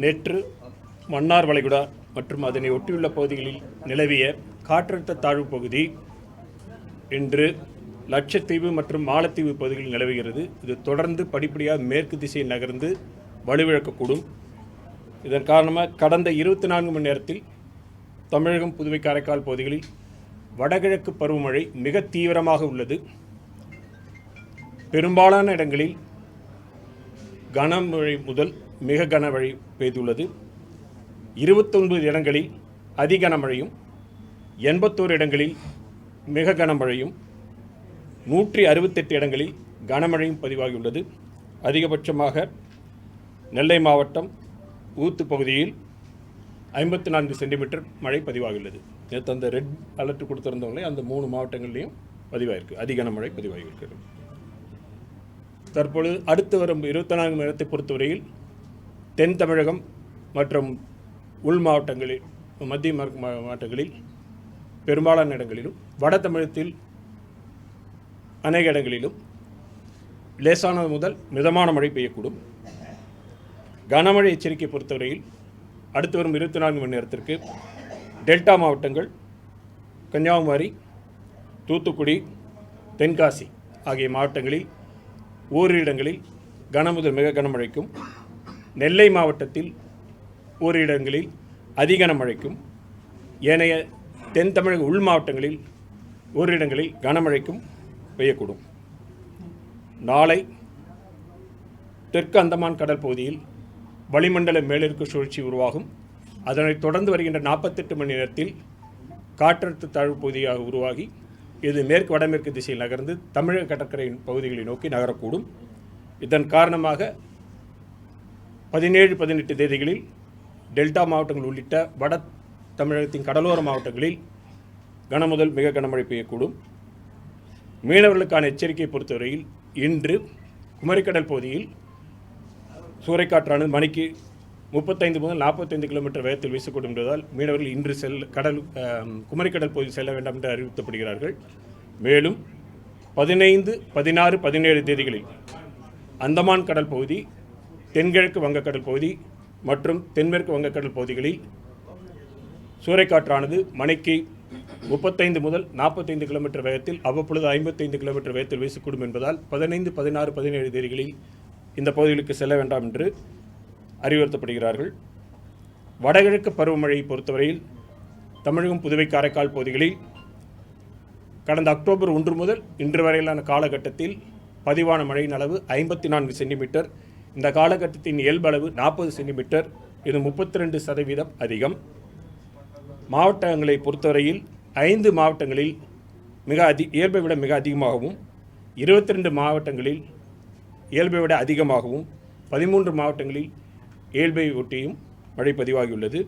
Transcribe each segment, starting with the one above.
நேற்று மன்னார் வளைகுடா மற்றும் அதனை ஒட்டியுள்ள பகுதிகளில் நிலவிய காற்றழுத்த தாழ்வு பகுதி இன்று லட்சத்தீவு மற்றும் மாலத்தீவு பகுதிகளில் நிலவுகிறது. இது தொடர்ந்து படிப்படியாக மேற்கு திசையில் நகர்ந்து வலுவிழக்கக்கூடும். இதன் காரணமாக கடந்த 24 மணி நேரத்தில் தமிழகம், புதுவை, காரைக்கால் பகுதிகளில் வடகிழக்கு பருவமழை மிக தீவிரமாக உள்ளது. பெரும்பாலான இடங்களில் கனமழை முதல் மிக கனமழை பெய்துள்ளது. 29 இடங்களில் அதி கனமழையும், 81 இடங்களில் மிக கனமழையும், 168 இடங்களில் கனமழையும் பதிவாகியுள்ளது. அதிகபட்சமாக நெல்லை மாவட்டம் ஊத்து பகுதியில் 54 சென்டிமீட்டர் மழை பதிவாகியுள்ளது. நேற்று அந்த ரெட் அலர்ட் கொடுத்திருந்தவங்களே அந்த 3 மாவட்டங்கள்லையும் பதிவாயிருக்கு, அதி கனமழை பதிவாகியிருக்கிறது. தற்பொழுது அடுத்து வரும் 24 மணி நேரத்தை பொறுத்தவரையில் தென் தமிழகம் மற்றும் உள் மாவட்டங்களில், மத்திய மாவட்டங்களில் பெரும்பாலான இடங்களிலும், வட தமிழகத்தில் அநேக இடங்களிலும் லேசானது முதல் மிதமான மழை பெய்யக்கூடும். கனமழை எச்சரிக்கை பொறுத்தவரையில் அடுத்து வரும் 24 மணி நேரத்திற்கு டெல்டா மாவட்டங்கள், கன்னியாகுமரி, தூத்துக்குடி, தென்காசி ஆகிய மாவட்டங்களில் ஓரிரு இடங்களில் கனமுதல் மிக கனமழைக்கும், நெல்லை மாவட்டத்தில் ஓரிரு இடங்களில் அதிகனமழைக்கும், ஏனைய தென் தமிழக உள் மாவட்டங்களில் ஓரிரு இடங்களில் கனமழைக்கும் பெய்யக்கூடும். நாளை தெற்கு அந்தமான் கடல் பகுதியில் வளிமண்டல மேலடுக்கு சுழற்சி உருவாகும். அதனைத் தொடர்ந்து வருகின்ற 48 மணி நேரத்தில் காற்றழுத்த தாழ்வு பகுதியாக உருவாகி இது மேற்கு வடமேற்கு திசையில் நகர்ந்து தமிழக கடற்கரையின் பகுதிகளை நோக்கி நகரக்கூடும். இதன் காரணமாக 17, 18 தேதிகளில் டெல்டா மாவட்டங்கள் உள்ளிட்ட வட தமிழகத்தின் கடலோர மாவட்டங்களில் கனமுதல் மிக கனமழை பெய்யக்கூடும். மீனவர்களுக்கான எச்சரிக்கையை பொறுத்தவரையில் இன்று குமரிக்கடல் பகுதியில் சூறைக்காற்றானது மணிக்கு 35 முதல் 45 கிலோமீட்டர் வேகத்தில் வீசக்கூடும் என்பதால் மீனவர்கள் இன்று குமரிக்கடல் பகுதியில் செல்ல வேண்டாம் என்று அறிவுறுத்தப்படுகிறார்கள். மேலும் 15, 16, 17 தேதிகளில் அந்தமான் கடல் பகுதி, தென்கிழக்கு வங்கக்கடல் பகுதி மற்றும் தென்மேற்கு வங்கக்கடல் பகுதிகளில் சூறைக்காற்றானது மணிக்கு 35 முதல் 45 கிலோமீட்டர் வேகத்தில் அவ்வப்பொழுது 55 கிலோமீட்டர் வேகத்தில் வீசக்கூடும் என்பதால் 15, 16, 17 தேதிகளில் இந்த பகுதிகளுக்கு செல்ல வேண்டாம் என்று அறிவுறுத்தப்படுகிறார்கள். வடகிழக்கு பருவமழையை பொறுத்தவரையில் தமிழகம், புதுவை, காரைக்கால் பகுதிகளில் கடந்த அக்டோபர் 1 முதல் இன்று வரையிலான காலகட்டத்தில் பதிவான மழையின் அளவு 54 சென்டிமீட்டர். இந்த காலகட்டத்தின் இயல்பளவு 40 சென்டிமீட்டர். இது 32% அதிகம். மாவட்டங்களை பொறுத்தவரையில் 5 மாவட்டங்களில் இயல்பை விட மிக அதிகமாகவும், 22 மாவட்டங்களில் இயல்பை விட அதிகமாகவும், 13 மாவட்டங்களில் இயல்பை ஒட்டியும் மழை பதிவாகியுள்ளது.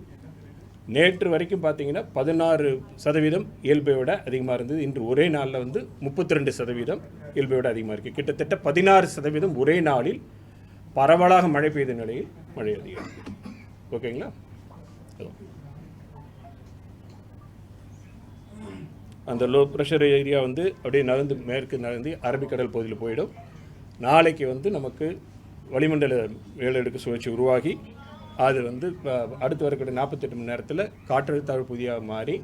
நேற்று வரைக்கும் பார்த்தீங்கன்னா 16% இயல்பை விட அதிகமாக இருந்தது. இன்று ஒரே நாளில் 32% இயல்பை விட அதிகமாக இருக்குது. கிட்டத்தட்ட 16% ஒரே நாளில் பரவலாக மழை பெய்த நிலையில் மழை அதிகம். ஓகேங்களா? அந்த லோ ப்ரெஷர் ஏரியா அப்படியே மேற்கு நகர்ந்து அரபிக்கடல் பகுதியில் போயிடும். நாளைக்கு நமக்கு வளிமண்டல மேலடுக்கு சுழற்சி உருவாகி அது அடுத்து வரக்கூடிய 48 மணி நேரத்தில் காற்றழுத்த தாழ்வு பகுதியாக மாறி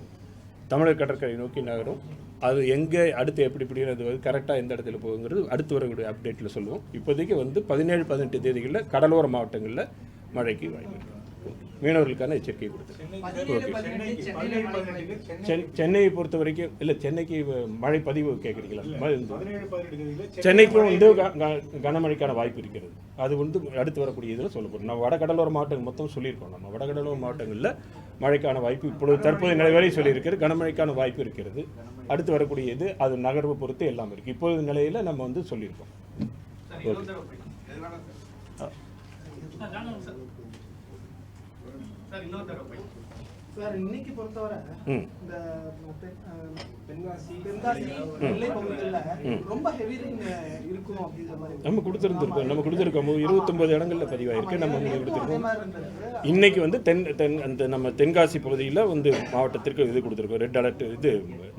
தமிழக கடற்கரை நோக்கி நகரும். அது எங்கே அடுத்து எப்படி கரெக்டாக எந்த இடத்துல போகுங்கிறது அடுத்து வரக்கூடிய அப்டேட்டில் சொல்லுவோம். இப்போதைக்கு 17, 18 தேதிகளில் கடலோர மாவட்டங்களில் மழைக்கு வாய்ப்பு இருக்குது. மீனவர்களுக்கான எச்சரிக்கை கொடுத்துருக்கேன். சென்னையை பொறுத்த வரைக்கும் சென்னைக்கு மழை பதிவு கேட்குறீங்களா? சென்னைக்கும் கனமழைக்கான வாய்ப்பு இருக்கிறது. அது அடுத்து வரக்கூடிய இதில் சொல்ல போகிறோம். நம்ம வடகடலோர மாவட்டங்கள் மொத்தம் சொல்லியிருக்கோம். நம்ம வடகடலோர மாவட்டங்களில் மழைக்கான வாய்ப்பு இப்பொழுது தற்போது நிலை சொல்லியிருக்கிறது. கனமழைக்கான வாய்ப்பு இருக்கிறது. அடுத்து வரக்கூடிய இது அது நகர்வு பொறுத்து எல்லாம் இருக்குது. இப்போது நிலையில் நம்ம சொல்லியிருக்கோம். சார், இன்னைக்கு பொறுத்தவரை இந்த தென்காசி நெல்லை பகுதிகளில் ரொம்ப ஹெவி ரெயின் இருக்கும் அப்படின்ற மாதிரி நம்ம கொடுத்துருக்கோம். 29 இடங்களில் பதிவாயிருக்கு. நம்ம கொடுத்துருக்கோம். இன்னைக்கு நம்ம தென்காசி பகுதியில் மாவட்டத்திற்கு இது கொடுத்துருக்கோம், ரெட் அலர்ட். இது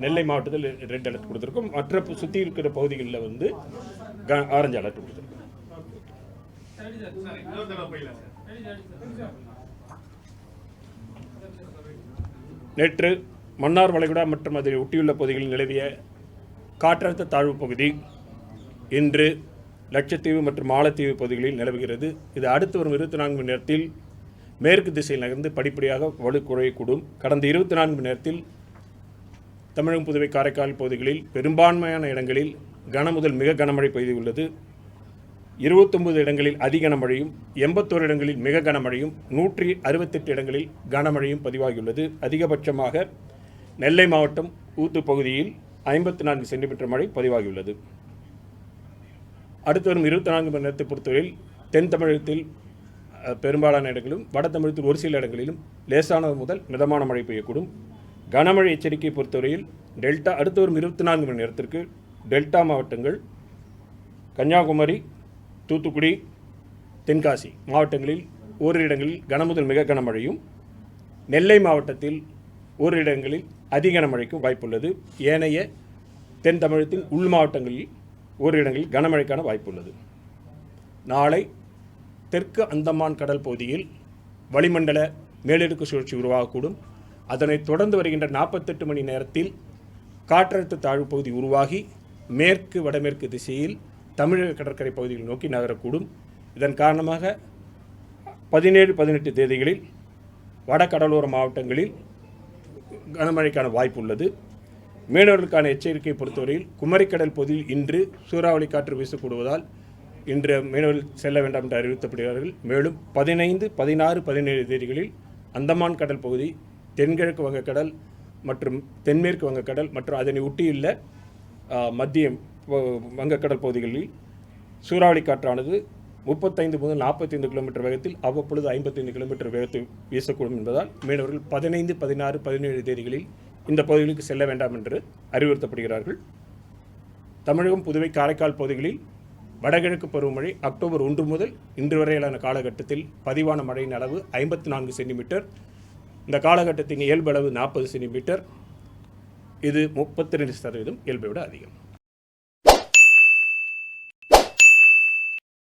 நெல்லை மாவட்டத்தில் ரெட் அலர்ட் கொடுத்துருக்கோம். மற்ற சுற்றி இருக்கிற பகுதிகளில் ஆரஞ்சு அலர்ட் கொடுத்துருக்கோம். நேற்று மன்னார் வளைகுடா மற்றும் அதை ஒட்டியுள்ள பகுதிகளில் நிலவிய காற்றழுத்த தாழ்வு பகுதி இன்று லட்சத்தீவு மற்றும் மாலத்தீவு பகுதிகளில் நிலவுகிறது. இது அடுத்து வரும் 24 மணி நேரத்தில் மேற்கு திசையில் நகர்ந்து படிப்படியாக வலு குறையக்கூடும். கடந்த 24 மணி நேரத்தில் தமிழகம், புதுவை, காரைக்கால் பகுதிகளில் பெரும்பான்மையான இடங்களில் கனமுதல் மிக கனமழை பெய்துள்ளது. 29 இடங்களில் அதி கனமழையும் 81 இடங்களில் மிக கனமழையும் 168 இடங்களில் கனமழையும் பதிவாகியுள்ளது. அதிகபட்சமாக நெல்லை மாவட்டம் ஊத்து பகுதியில் 54 சென்டிமீட்டர் மழை பதிவாகியுள்ளது. அடுத்து வரும் 24 மணி நேரத்தை பொறுத்தவரையில் தென் தமிழகத்தில் பெரும்பாலான இடங்களிலும் வட தமிழகத்தில் ஒரு சில இடங்களிலும் லேசானது முதல் மிதமான மழை பெய்யக்கூடும். கனமழை எச்சரிக்கையை பொறுத்தவரையில் டெல்டா அடுத்து வரும் 24 மணி நேரத்திற்கு டெல்டா மாவட்டங்கள் கன்னியாகுமரி, தூத்துக்குடி, தென்காசி மாவட்டங்களில் ஓரிரு இடங்களில் கனமுதல் மிக கனமழையும், நெல்லை மாவட்டத்தில் ஓரிரு இடங்களில் அதி கனமழைக்கும் வாய்ப்புள்ளது. ஏனைய தென் தமிழகத்தின் உள் மாவட்டங்களில் ஓரிரு இடங்களில் கனமழைக்கான வாய்ப்புள்ளது. நாளை தெற்கு அந்தமான் கடல் பகுதியில் வளிமண்டல மேலடுக்கு சுழற்சி உருவாகக்கூடும். அதனைத் தொடர்ந்து வருகின்ற 48 மணி நேரத்தில் காற்றழுத்த தாழ்வு பகுதி உருவாகி மேற்கு வடமேற்கு திசையில் தமிழக கடற்கரை பகுதிகளை நோக்கி நகரக்கூடும். இதன் காரணமாக 17, 18 தேதிகளில் வட கடலோர மாவட்டங்களில் கனமழைக்கான வாய்ப்பு உள்ளது. மீனவர்களுக்கான எச்சரிக்கையை பொறுத்தவரையில் குமரிக்கடல் பகுதியில் இன்று சூறாவளி காற்று வீசக்கூடுவதால் இன்று மீனவர்கள் செல்ல வேண்டாம் என்று அறிவிக்கப்படுகிறார்கள். மேலும் 15, 16, 17 தேதிகளில் அந்தமான் கடல் பகுதி, தென்கிழக்கு வங்கக்கடல் மற்றும் தென்மேற்கு வங்கக்கடல் மற்றும் அதனை ஒட்டியுள்ள மத்திய வங்கக்கடல் பகுதிகளில் சூறாவளி காற்றானது 35 முதல் 45 கிலோமீட்டர் வேகத்தில் அவ்வப்பொழுது 55 கிலோமீட்டர் வேகத்தில் வீசக்கூடும் என்பதால் மீனவர்கள் 15, 16, 17 தேதிகளில் இந்த பகுதிகளுக்கு செல்ல வேண்டாம் என்று அறிவுறுத்தப்படுகிறார்கள். தமிழகம், புதுவை, காரைக்கால் பகுதிகளில் வடகிழக்கு பருவமழை அக்டோபர் 1 முதல் இன்று வரையிலான காலகட்டத்தில் பதிவான மழையின் அளவு 54 சென்டிமீட்டர். இந்த காலகட்டத்தின் இயல்பு அளவு 40 சென்டிமீட்டர். இது 32% இயல்பை விட அதிகம்.